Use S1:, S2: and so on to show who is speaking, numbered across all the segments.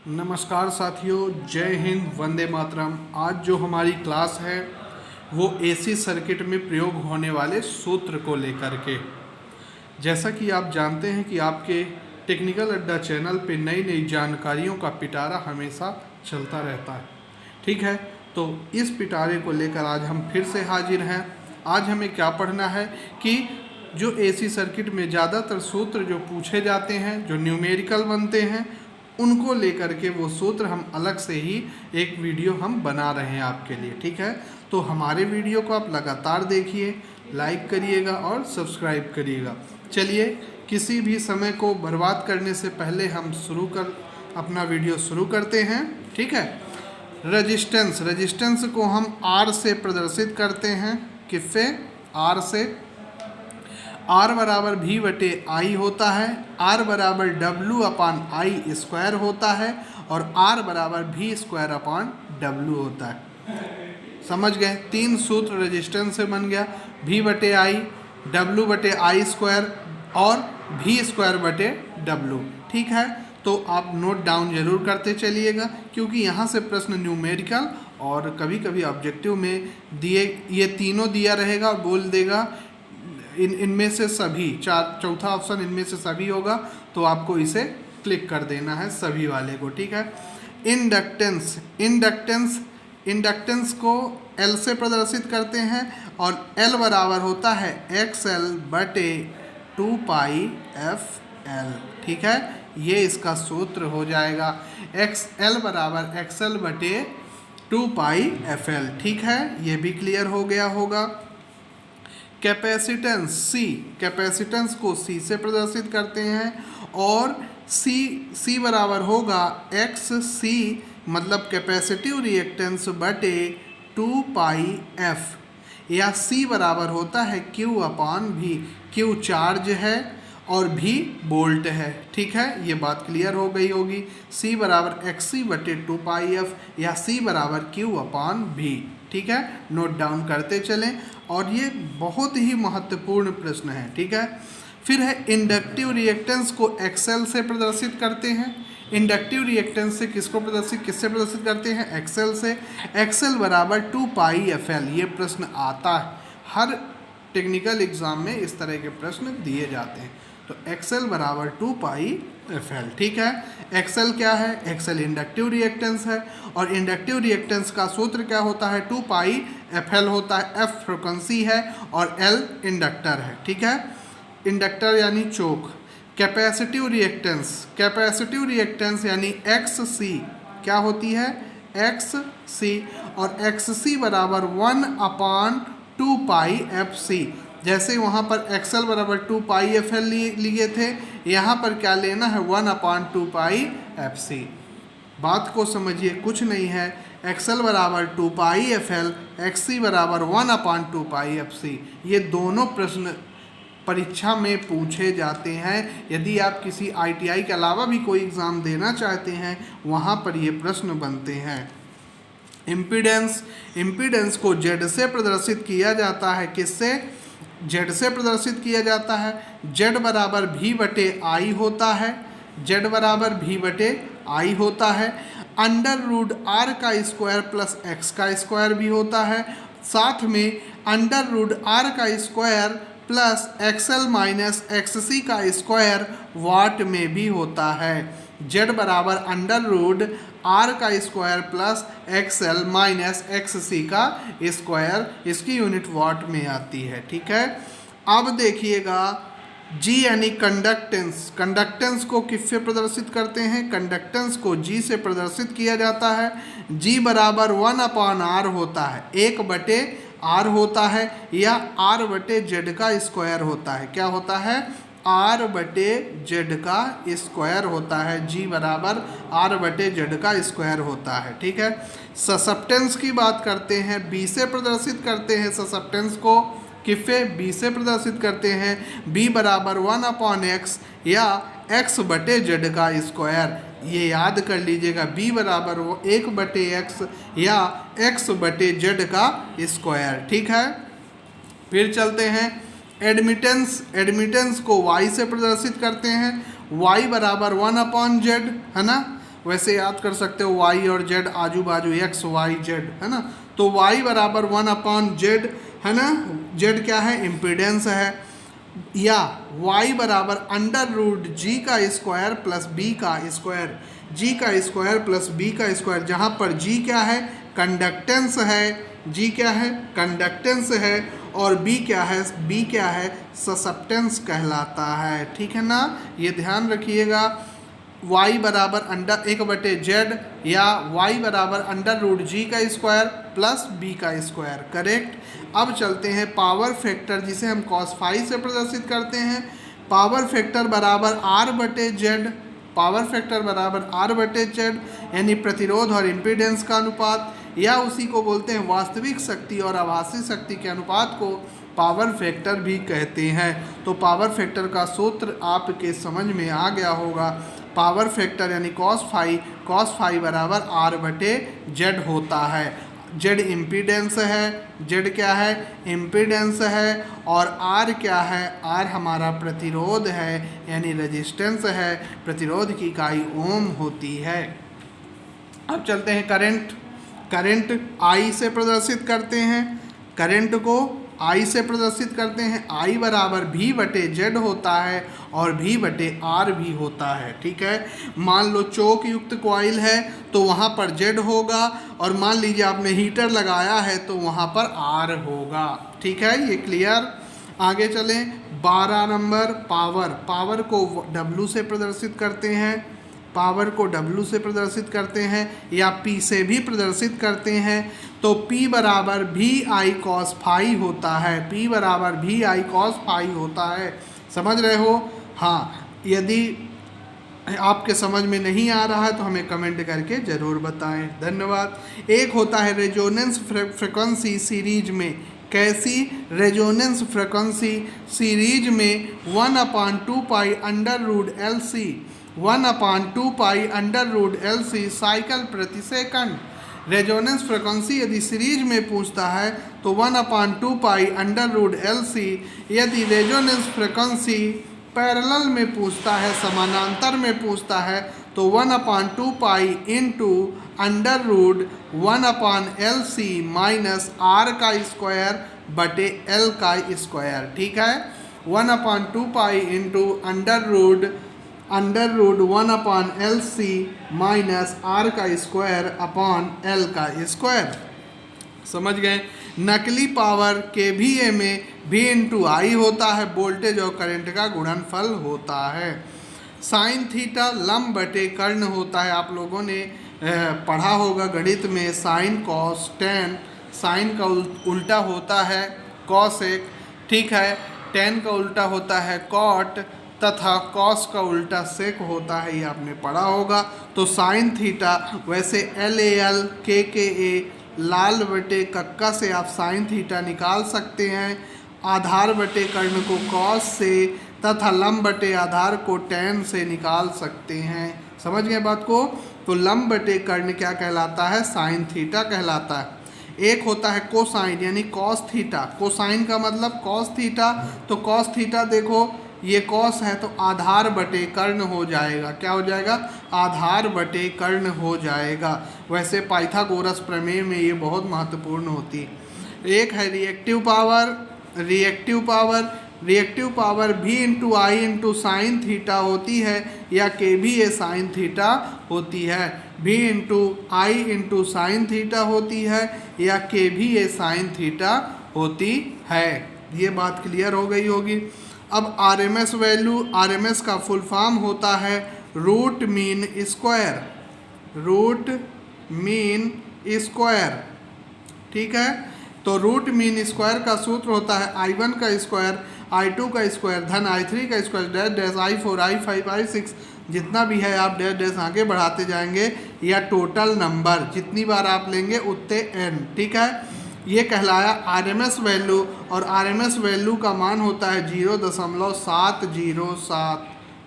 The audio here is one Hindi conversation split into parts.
S1: नमस्कार साथियों, जय हिंद, वंदे मातरम। आज जो हमारी क्लास है वो एसी सर्किट में प्रयोग होने वाले सूत्र को लेकर के। जैसा कि आप जानते हैं कि आपके टेक्निकल अड्डा चैनल पे नई नई जानकारियों का पिटारा हमेशा चलता रहता है। ठीक है, तो इस पिटारे को लेकर आज हम फिर से हाजिर हैं। आज हमें क्या पढ़ना है कि जो एसी सर्किट में ज़्यादातर सूत्र जो पूछे जाते हैं, जो न्यूमेरिकल बनते हैं, उनको लेकर के वो सूत्र हम अलग से ही एक वीडियो हम बना रहे हैं आपके लिए। ठीक है, तो हमारे वीडियो को आप लगातार देखिए, लाइक करिएगा और सब्सक्राइब करिएगा। चलिए, किसी भी समय को बर्बाद करने से पहले हम अपना वीडियो शुरू करते हैं। ठीक है, रेजिस्टेंस को हम आर से प्रदर्शित करते हैं। किससे? आर से। आर बराबर भी बटे आई होता है, आर बराबर डब्लू अपान आई स्क्वायर होता है और आर बराबर भी स्क्वायर अपान डब्लू होता है। समझ गए? तीन सूत्र रेजिस्टेंस से बन गया, भी बटे आई, डब्लू बटे आई स्क्वायर और भी स्क्वायर बटे डब्लू। ठीक है, तो आप नोट डाउन जरूर करते चलिएगा, क्योंकि यहाँ से प्रश्न न्यूमेरिकल और कभी कभी ऑब्जेक्टिव में दिए ये तीनों दिया रहेगा और बोल देगा इनमें से सभी, चौथा ऑप्शन इनमें से सभी होगा, तो आपको इसे क्लिक कर देना है सभी वाले को। ठीक है, इंडक्टेंस को L से प्रदर्शित करते हैं और L बराबर होता है XL बटे 2 पाई FL। ठीक है, ये इसका सूत्र हो जाएगा, XL बराबर XL बटे 2 पाई FL। ठीक है, ये भी क्लियर हो गया होगा। कैपेसिटेंस को C से प्रदर्शित करते हैं और C बराबर होगा XC, मतलब कैपेसिटिव रिएक्टेंस बटे 2 पाई F, या C बराबर होता है Q अपान V। Q चार्ज है और V वोल्ट है। ठीक है, ये बात क्लियर हो गई होगी। C बराबर XC बटे 2 पाई F या C बराबर Q अपान V। ठीक है, नोट डाउन करते चलें, और ये बहुत ही महत्वपूर्ण प्रश्न है। ठीक है, फिर है इंडक्टिव रिएक्टेंस को XL से प्रदर्शित करते हैं। इंडक्टिव रिएक्टेंस से किससे प्रदर्शित करते हैं? XL से। XL बराबर 2 पाई FL। ये प्रश्न आता है, हर टेक्निकल एग्जाम में इस तरह के प्रश्न दिए जाते हैं। तो XL बराबर 2 पाई FL। ठीक है, XL क्या है? XL इंडक्टिव रिएक्टेंस है और इंडक्टिव रिएक्टेंस का सूत्र क्या होता है? 2 पाई FL होता है। F फ्रिक्वेंसी है और L इंडक्टर है। ठीक है, इंडक्टर यानी चोक। कैपेसिटिव रिएक्टेंस यानी XC क्या होती है? XC, और XC बराबर 1 अपान 2 पाई FC। जैसे वहाँ पर XL बराबर 2 पाई FL लिए थे, यहाँ पर क्या लेना है? 1 अपान 2 पाई FC। बात को समझिए, कुछ नहीं है। XL बराबर 2 पाई FL, XC बराबर 1 अपान 2 पाई FC। ये दोनों प्रश्न परीक्षा में पूछे जाते हैं। यदि आप किसी ITI के अलावा भी कोई एग्ज़ाम देना चाहते हैं, वहाँ पर ये प्रश्न बनते हैं। इम्पीडेंस को Z से प्रदर्शित किया जाता है। किससे? Z से प्रदर्शित किया जाता है। Z बराबर V बटे I होता है। Z बराबर V बटे I होता है। अंडर रूट R का स्क्वायर प्लस X का स्क्वायर भी होता है। साथ में अंडर रूट R का square plus XL minus XC का स्क्वायर वाट में भी होता है। Z बराबर अंडर रूट R का square plus XL minus XC का स्क्वायर, इसकी यूनिट वाट में आती है। ठीक है, अब देखिएगा G यानी कंडक्टेंस को किससे प्रदर्शित करते हैं? कंडक्टेंस को G से प्रदर्शित किया जाता है। G बराबर 1 अपान R होता है, 1 बटे R होता है, या R बटे Z का स्क्वायर होता है। क्या होता है? R बटे Z का स्क्वायर होता है। G बराबर R बटे Z का स्क्वायर होता है। ठीक है, ससेप्टेंस की बात करते हैं, B से प्रदर्शित करते हैं ससेप्टेंस को। किससे? B से प्रदर्शित करते हैं। B बराबर 1 अपॉन X या X बटे Z का स्क्वायर। ये याद कर लीजिएगा, B बराबर 1 बटे X या X बटे Z का स्क्वायर। ठीक है, फिर चलते हैं एडमिटेंस को Y से प्रदर्शित करते हैं। Y बराबर 1 अपॉन Z, है ना। वैसे याद कर सकते हो y और z आजू बाजू x y z है ना, तो y बराबर 1/z है ना, z क्या है इम्पीडेंस है, या y बराबर अंडर रूट जी का स्क्वायर प्लस बी का स्क्वायर, जी का स्क्वायर प्लस बी का स्क्वायर, जहाँ पर जी क्या है कंडक्टेंस है, जी क्या है कंडक्टेंस है, और बी क्या है, बी क्या है ससेप्टेंस कहलाता है। ठीक है ना, ये ध्यान रखिएगा। y बराबर अंडर 1/z या y बराबर अंडर रूट जी का स्क्वायर प्लस बी का स्क्वायर, करेक्ट। अब चलते हैं पावर फैक्टर जिसे हम cos फाई से प्रदर्शित करते हैं। पावर फैक्टर बराबर r/z, पावर फैक्टर बराबर r/z यानी प्रतिरोध और इम्पीडेंस का अनुपात, या उसी को बोलते हैं वास्तविक शक्ति और आभासी शक्ति के अनुपात को पावर फैक्टर भी कहते हैं। तो पावर फैक्टर का सूत्र आपके समझ में आ गया होगा। पावर फैक्टर यानी cos फाई बराबर r/z होता है। z इम्पीडेंस है, z क्या है इम्पीडेंस है, और r क्या है, r हमारा प्रतिरोध है यानी रेजिस्टेंस है, प्रतिरोध की इकाई ओम होती है। अब चलते हैं करंट I से प्रदर्शित करते हैं, करंट को I से प्रदर्शित करते हैं। I बराबर V/Z होता है और V/R भी होता है। ठीक है, मान लो चौक युक्त कॉइल है तो वहाँ पर Z होगा, और मान लीजिए आपने हीटर लगाया है तो वहाँ पर R होगा। ठीक है, ये क्लियर। आगे चलें, 12 नंबर पावर को W से प्रदर्शित करते हैं, पावर को W से प्रदर्शित करते हैं या P से भी प्रदर्शित करते हैं। तो P बराबर VI cos फाई होता है, P बराबर VI cos फाई होता है। समझ रहे हो? हाँ, यदि आपके समझ में नहीं आ रहा है तो हमें कमेंट करके ज़रूर बताएं। धन्यवाद। एक होता है रेजोनेंस फ्रिक्वेंसी सीरीज में, कैसी रेजोनेंस फ्रिक्वेंसी सीरीज में 1/2 pi under root LC 1/2 pi under root LC cycle प्रति सेकंड। रेजोनेंस फ्रिक्वेंसी यदि सीरीज में पूछता है तो 1/2 पाई अंडर रूट LC, यदि रेजोनेंस फ्रिक्वेंसी पैरेलल में पूछता है, समानांतर में पूछता है, तो 1/2 pi into under root 1/LC minus R का स्क्वायर बटे L का स्क्वायर। ठीक है, 1/2 pi into under root 1/LC minus R का स्क्वायर अपॉन L का स्क्वायर। समझ गए? नकली पावर KVA में V इंटू आई होता है, वोल्टेज और करंट का गुणनफल होता है। साइन थीटा लंब बटे कर्ण होता है, आप लोगों ने पढ़ा होगा गणित में। साइन कॉस टेन, साइन का उल्टा होता है कॉसेक, ठीक है, टेन का उल्टा होता है कॉट, तथा कॉस का उल्टा सेक होता है, ये आपने पढ़ा होगा। तो साइन थीटा, वैसे LAL KKA लाल बटे कक्का से आप साइन थीटा निकाल सकते हैं, आधार बटे कर्ण को कॉस से तथा लंब बटे आधार को टेन से निकाल सकते हैं। समझ गए बात को? तो लंब बटे कर्ण क्या कहलाता है, साइन थीटा कहलाता है। एक होता है कोसाइन यानी कॉस थीटा, कोसाइन का मतलब कॉस थीटा, तो कॉस थीटा देखो ये कॉस है तो आधार बटे कर्ण हो जाएगा, क्या हो जाएगा, आधार बटे कर्ण हो जाएगा। वैसे पाइथागोरस प्रमेय में ये बहुत महत्वपूर्ण होती है। एक है reactive power V into I into sine theta होती है, या KVA साइन थीटा होती है। V into I into sine theta होती है, या KVA साइन थीटा होती है। ये बात क्लियर हो गई होगी। अब RMS वैल्यू, RMS का फुल फॉर्म होता है रूट मीन स्क्वायर, ठीक है। तो रूट मीन स्क्वायर का सूत्र होता है I1 का स्क्वायर, I2 का स्क्वायर धन I3 का square dash dash I4 I5 I6 जितना भी है आप डैश डैश आगे बढ़ाते जाएंगे, या टोटल नंबर जितनी बार आप लेंगे उतने n, ठीक है। ये कहलाया RMS वैल्यू, और RMS वैल्यू का मान होता है 0.707,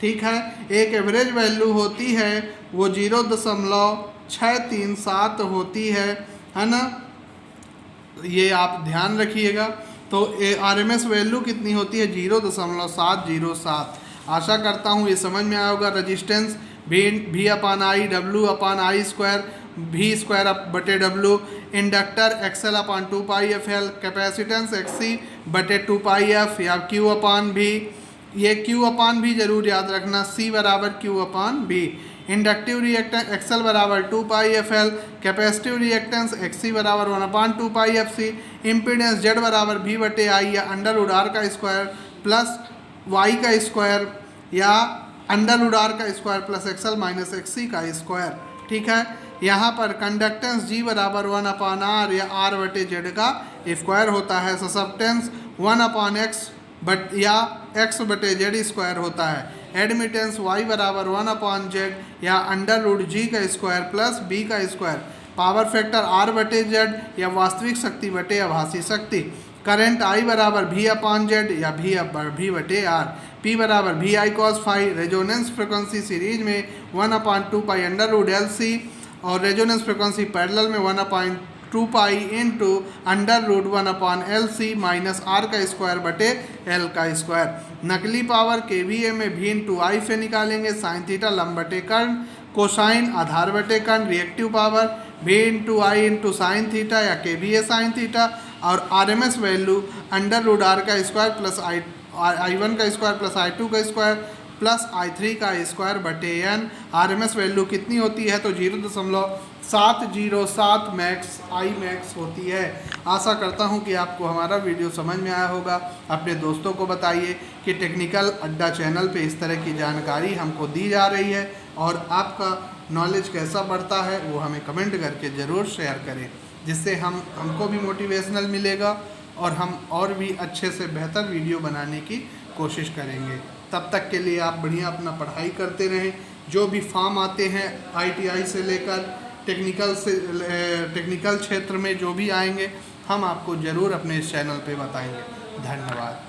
S1: ठीक है। एक एवरेज वैल्यू होती है वो 0.637 होती है ना, ये आप ध्यान रखिएगा। तो RMS वैल्यू कितनी होती है 0.707। आशा करता हूँ ये समझ में आया होगा। Resistance V upon I, W upon I square, V square बटे W, inductor XL upon 2 pi F L, capacitance XC बटे 2 पाई एफ, या क्यू अपान भी, ये क्यू अपान भी जरूर याद रखना, सी बराबर Q upon B. Inductive reactance XL बराबर 2 pi F L, capacitive reactance XC बराबर 1/2 pi F C, impedance Z बराबर भी बटे आई या अंडर रूट आर का स्क्वायर प्लस वाई का स्क्वायर, या अंडर रूट आर का square plus XL minus XC का स्क्वायर। ठीक है, यहाँ पर कंडक्टेंस जी बराबर 1/r या आर बटे जेड का स्क्वायर होता है। ससेप्टेंस 1/x बट या x बटे जेड स्क्वायर होता है। एडमिटेंस y बराबर 1/z या अंडर रूट जी का स्क्वायर प्लस b का स्क्वायर। पावर फैक्टर r बटे जेड या वास्तविक शक्ति बटे आभासी शक्ति। करंट I बराबर v/z या v बटे r। P बराबर vi cos phi. Resonance frequency series में 1/2 पाई अंडर रूट LC और रेजोनेंस फ्रिक्वेंसी पैरेलल में 1/2 pi into under root 1/LC minus R का स्क्वायर बटे एल का स्क्वायर। नकली पावर केवीए में v इंटू आई से निकालेंगे। साइन थीटा लंब बटे कर्ण, कोसाइन आधार बटे कर्ण। Reactive power v into I into sine theta या केवीए साइन थीटा, और RMS value under root R का स्क्वायर प्लस आई1 का स्क्वायर प्लस आई2 का स्क्वायर प्लस आई3 का स्क्वायर बटे एन। आरएमएस वैल्यू कितनी होती है? तो 0.707 मैक्स आई मैक्स होती है। आशा करता हूं कि आपको हमारा वीडियो समझ में आया होगा। अपने दोस्तों को बताइए कि टेक्निकल अड्डा चैनल पे इस तरह की जानकारी हमको दी जा रही है, और आपका नॉलेज कैसा बढ़ता है वो हमें कमेंट करके ज़रूर शेयर करें, जिससे हमको भी मोटिवेशनल मिलेगा और हम और भी अच्छे से बेहतर वीडियो बनाने की कोशिश करेंगे। तब तक के लिए आप बढ़िया अपना पढ़ाई करते रहें। जो भी फॉर्म आते हैं ITI से लेकर टेक्निकल क्षेत्र में जो भी आएंगे, हम आपको ज़रूर अपने इस चैनल पे बताएंगे। धन्यवाद।